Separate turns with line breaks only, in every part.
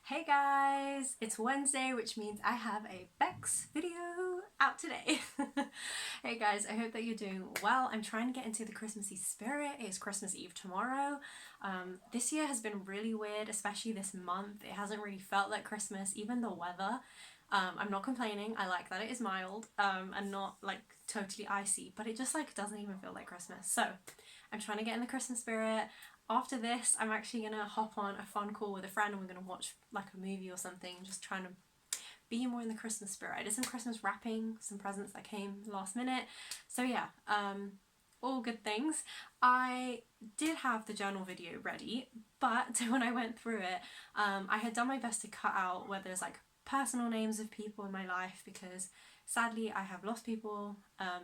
Hey guys, it's Wednesday, which means I have a Becks video out today. Hey guys, I hope that you're doing well. I'm trying to get into the Christmassy spirit. It's Christmas Eve tomorrow. This year has been really weird, especially this month. It hasn't really felt like Christmas, even the weather. I'm not complaining. I like that it is mild and not like totally icy, but it just like doesn't even feel like Christmas. So I'm trying to get in the Christmas spirit. After this, I'm actually gonna hop on a fun call with a friend and we're gonna watch like a movie or something, just trying to be more in the Christmas spirit. I did some Christmas wrapping, some presents that came last minute. So yeah, all good things. I did have the journal video ready, but when I went through it, I had done my best to cut out where there's like personal names of people in my life, because sadly I have lost people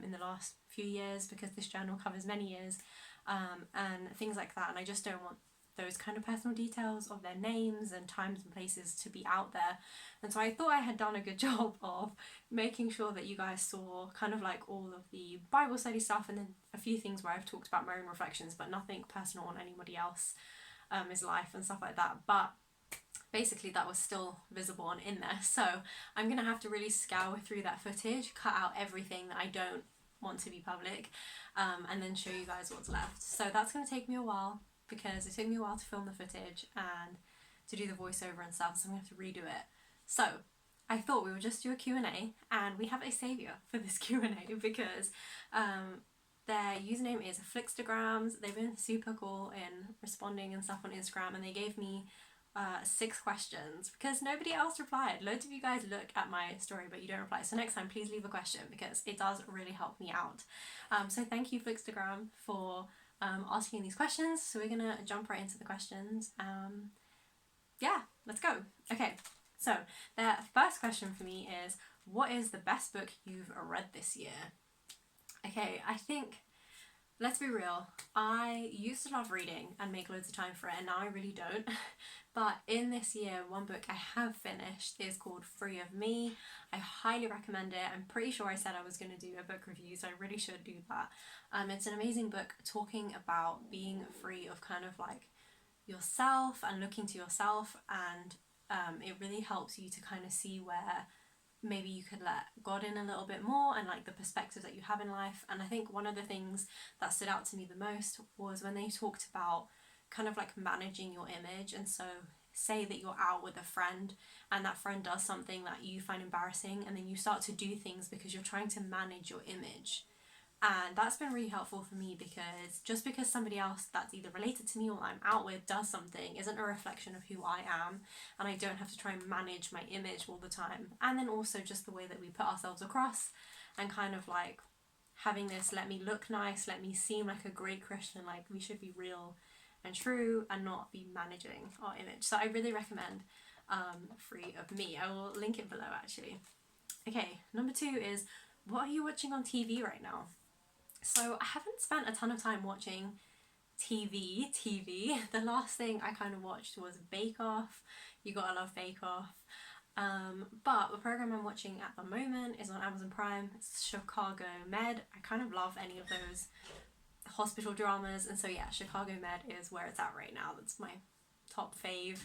in the last few years, because this journal covers many years, and things like that, and I just don't want those kind of personal details of their names and times and places to be out there. And so I thought I had done a good job of making sure that you guys saw kind of like all of the Bible study stuff, and then a few things where I've talked about my own reflections, but nothing personal on anybody else, his life and stuff like that. But basically that was still visible and in there, so I'm gonna have to really scour through that footage, cut out everything that I don't want to be public, and then show you guys what's left. So that's going to take me a while, because it took me a while to film the footage and to do the voiceover and stuff, so I'm going to have to redo it. So I thought we would just do a Q&A, and we have a saviour for this Q&A, because their username is Flickstagrams. They've been super cool in responding and stuff on Instagram, and they gave me 6 questions because nobody else replied. Loads of you guys look at my story but you don't reply, so next time please leave a question, because it does really help me out. So thank you Flickstagram for asking these questions. So we're gonna jump right into the questions. Yeah, let's go. Okay, so the first question for me is, what is the best book you've read this year? Okay, I think, let's be real, I used to love reading and make loads of time for it, and now I really don't. But in this year, one book I have finished is called Free of Me. I highly recommend it. I'm pretty sure I said I was going to do a book review, so I really should do that. It's an amazing book talking about being free of kind of like yourself and looking to yourself, and it really helps you to kind of see where maybe you could let God in a little bit more, and like the perspectives that you have in life. And I think one of the things that stood out to me the most was when they talked about kind of like managing your image. And so say that you're out with a friend and that friend does something that you find embarrassing, and then you start to do things because you're trying to manage your image. And that's been really helpful for me, because just because somebody else that's either related to me or I'm out with does something isn't a reflection of who I am, and I don't have to try and manage my image all the time. And then also just the way that we put ourselves across, and kind of like having this let me look nice, let me seem like a great Christian, like we should be real and true and not be managing our image. So I really recommend Free of Me. I will link it below actually. Okay, number 2 is, what are you watching on TV right now? So I haven't spent a ton of time watching TV. The last thing I kind of watched was Bake Off. You gotta love Bake Off. But the program I'm watching at the moment is on Amazon Prime. It's Chicago Med. I kind of love any of those hospital dramas, and so yeah, Chicago Med is where it's at right now. That's my top fave.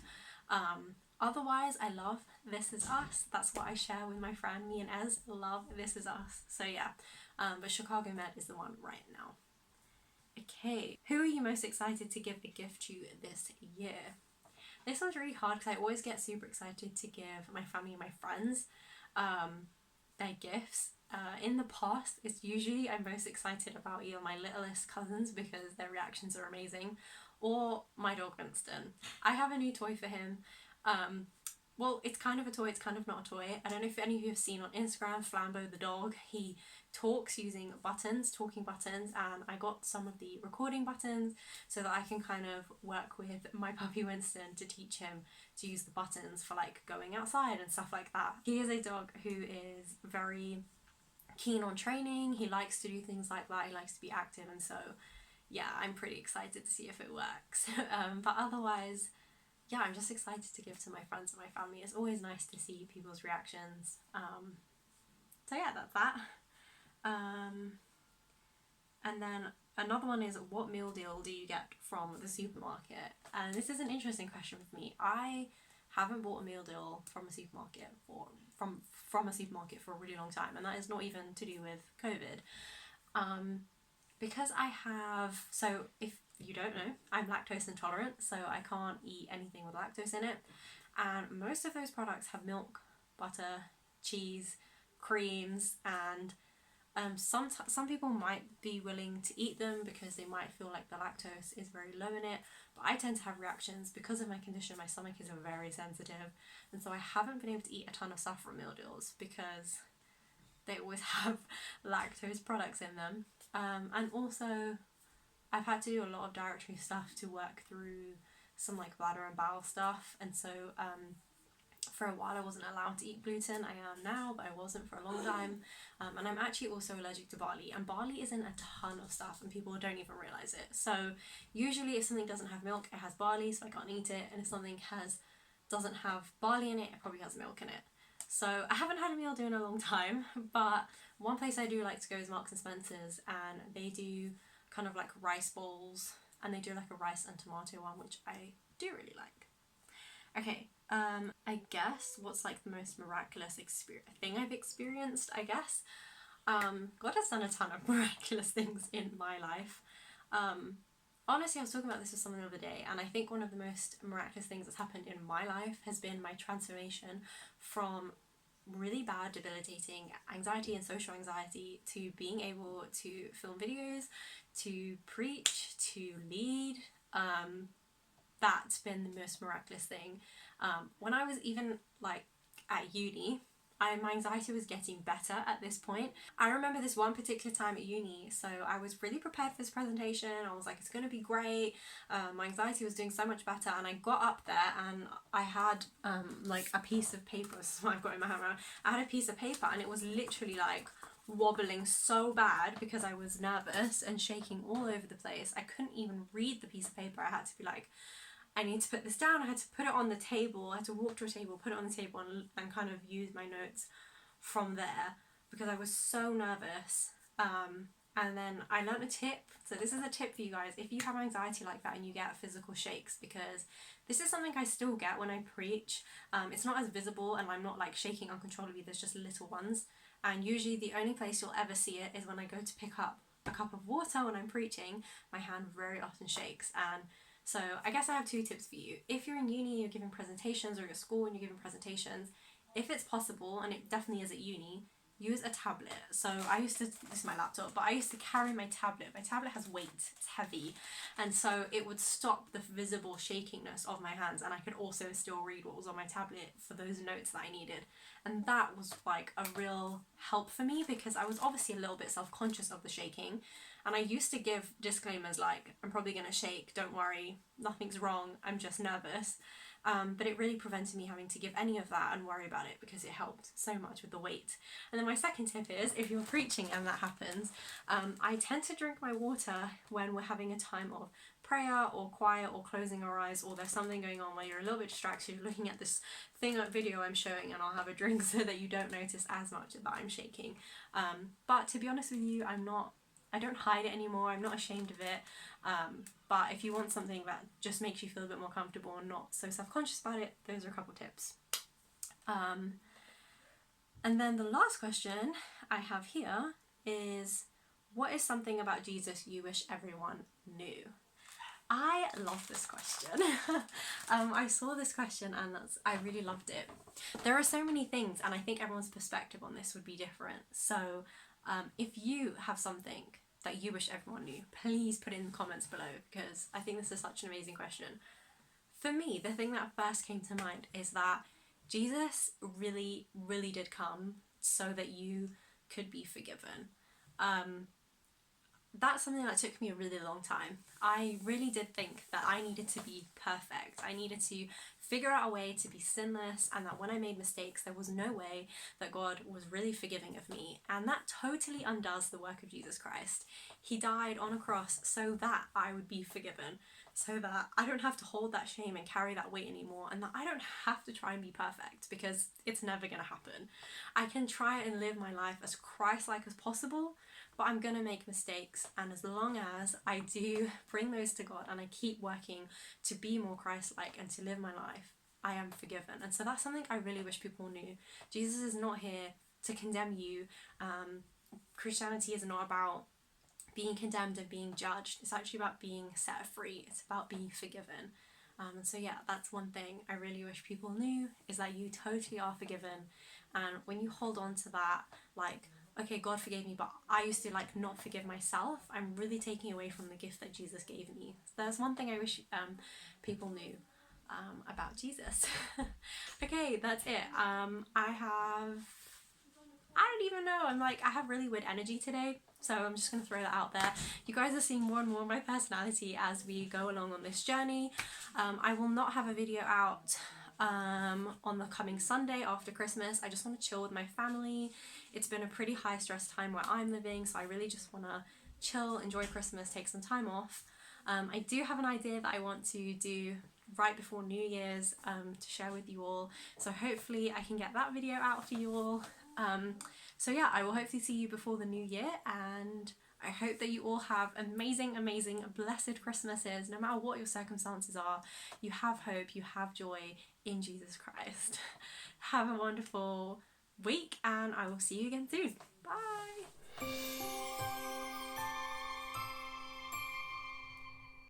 Otherwise, I love This Is Us. That's what I share with my friend. Me and Ez love This Is Us. So yeah, but Chicago Med is the one right now. Okay, who are you most excited to give a gift to this year? This one's really hard because I always get super excited to give my family and my friends their gifts. In the past, it's usually I'm most excited about either my littlest cousins, because their reactions are amazing, or my dog Winston. I have a new toy for him. Well, it's kind of a toy, it's kind of not a toy. I don't know if any of you have seen on Instagram, Flambo the dog. He talks using buttons, talking buttons, and I got some of the recording buttons so that I can kind of work with my puppy Winston to teach him to use the buttons for like going outside and stuff like that. He is a dog who is very keen on training. He likes to do things like that. He likes to be active, and so yeah, I'm pretty excited to see if it works. But otherwise, yeah, I'm just excited to give to my friends and my family. It's always nice to see people's reactions. So yeah, that's that. And then another one is, what meal deal do you get from the supermarket? And this is an interesting question with me. I haven't bought a meal deal from a supermarket from a supermarket for a really long time, and that is not even to do with COVID. Because I have, so if you don't know, I'm lactose intolerant, so I can't eat anything with lactose in it, and most of those products have milk, butter, cheese, creams, and some people might be willing to eat them because they might feel like the lactose is very low in it, but I tend to have reactions because of my condition. My stomach is very sensitive, and so I haven't been able to eat a ton of stuff from meal deals because they always have lactose products in them. And also I've had to do a lot of dietary stuff to work through some like bladder and bowel stuff, and so for a while I wasn't allowed to eat gluten. I am now, but I wasn't for a long time. And I'm actually also allergic to barley, and barley is in a ton of stuff and people don't even realise it. So usually if something doesn't have milk, it has barley, so I can't eat it, and if something doesn't have barley in it, it probably has milk in it. So I haven't had a meal deal in a long time, but one place I do like to go is Marks and Spencer's, and they do kind of like rice bowls, and they do like a rice and tomato one, which I do really like. Okay, I guess what's like the most miraculous thing I've experienced, I guess. God has done a ton of miraculous things in my life. Honestly, I was talking about this with someone the other day, and I think one of the most miraculous things that's happened in my life has been my transformation from really bad, debilitating anxiety and social anxiety to being able to film videos, to preach, to lead. That's been the most miraculous thing. When I was even like at uni, my anxiety was getting better at this point. I remember this one particular time at uni, so I was really prepared for this presentation. I was like, it's going to be great. My anxiety was doing so much better, and I got up there and I had like a piece of paper. This is what I've got in my hand now. I had a piece of paper, and it was literally like wobbling so bad because I was nervous and shaking all over the place. I couldn't even read the piece of paper. I had to be like, I need to put this down. I had to put it on the table. I had to walk to a table, put it on the table, and kind of use my notes from there because I was so nervous. And then I learned a tip. So this is a tip for you guys if you have anxiety like that and you get physical shakes, because this is something I still get when I preach. It's not as visible, and I'm not like shaking uncontrollably. There's just little ones, and usually the only place you'll ever see it is when I go to pick up a cup of water when I'm preaching. My hand very often shakes. And so I guess I have two tips for you. If you're in uni, you're giving presentations, or you're at school and you're giving presentations, if it's possible, and it definitely is at uni, use a tablet. So I used to, this is my laptop, but I used to carry my tablet. My tablet has weight, it's heavy, and so it would stop the visible shakiness of my hands, and I could also still read what was on my tablet for those notes that I needed. And that was like a real help for me, because I was obviously a little bit self-conscious of the shaking, and I used to give disclaimers like, I'm probably going to shake, don't worry, nothing's wrong, I'm just nervous. But it really prevented me having to give any of that and worry about it, because it helped so much with the weight. And then my second tip is, if you're preaching and that happens, I tend to drink my water when we're having a time of prayer or quiet or closing our eyes, or there's something going on where you're a little bit distracted, you're looking at this video I'm showing, and I'll have a drink so that you don't notice as much that I'm shaking. But to be honest with you, I don't hide it anymore. I'm not ashamed of it. But if you want something that just makes you feel a bit more comfortable and not so self-conscious about it, those are a couple tips. And then the last question I have here is, what is something about Jesus you wish everyone knew? I love this question. I saw this question and I really loved it. There are so many things, and I think everyone's perspective on this would be different. So if you have something that you wish everyone knew, please put it in the comments below, because I think this is such an amazing question. For me, the thing that first came to mind is that Jesus really, really did come so that you could be forgiven. That's something that took me a really long time. I really did think that I needed to be perfect. I needed to figure out a way to be sinless, and that when I made mistakes, there was no way that God was really forgiving of me. And that totally undoes the work of Jesus Christ. He died on a cross so that I would be forgiven, so that I don't have to hold that shame and carry that weight anymore, and that I don't have to try and be perfect, because it's never going to happen. I can try and live my life as Christ-like as possible, but I'm going to make mistakes, and as long as I do bring those to God and I keep working to be more Christ-like and to live my life, I am forgiven. And so that's something I really wish people knew. Jesus is not here to condemn you. Christianity is not about being condemned and being judged. It's actually about being set free. It's about being forgiven. And so yeah, that's one thing I really wish people knew, is that you totally are forgiven. And when you hold on to that, like, okay, God forgave me, but I used to like not forgive myself, I'm really taking away from the gift that Jesus gave me. So there's one thing I wish people knew about Jesus. Okay, that's it. I don't even know. I have really weird energy today. So I'm just going to throw that out there. You guys are seeing more and more of my personality as we go along on this journey. I will not have a video out on the coming Sunday after Christmas. I just want to chill with my family. It's been a pretty high stress time where I'm living, so I really just want to chill, enjoy Christmas, take some time off. I do have an idea that I want to do right before New Year's to share with you all. So hopefully I can get that video out for you all. So yeah, I will hopefully see you before the new year, and I hope that you all have amazing, amazing, blessed Christmases. No matter what your circumstances are, you have hope, you have joy in Jesus Christ. Have a wonderful week, and I will see you again soon.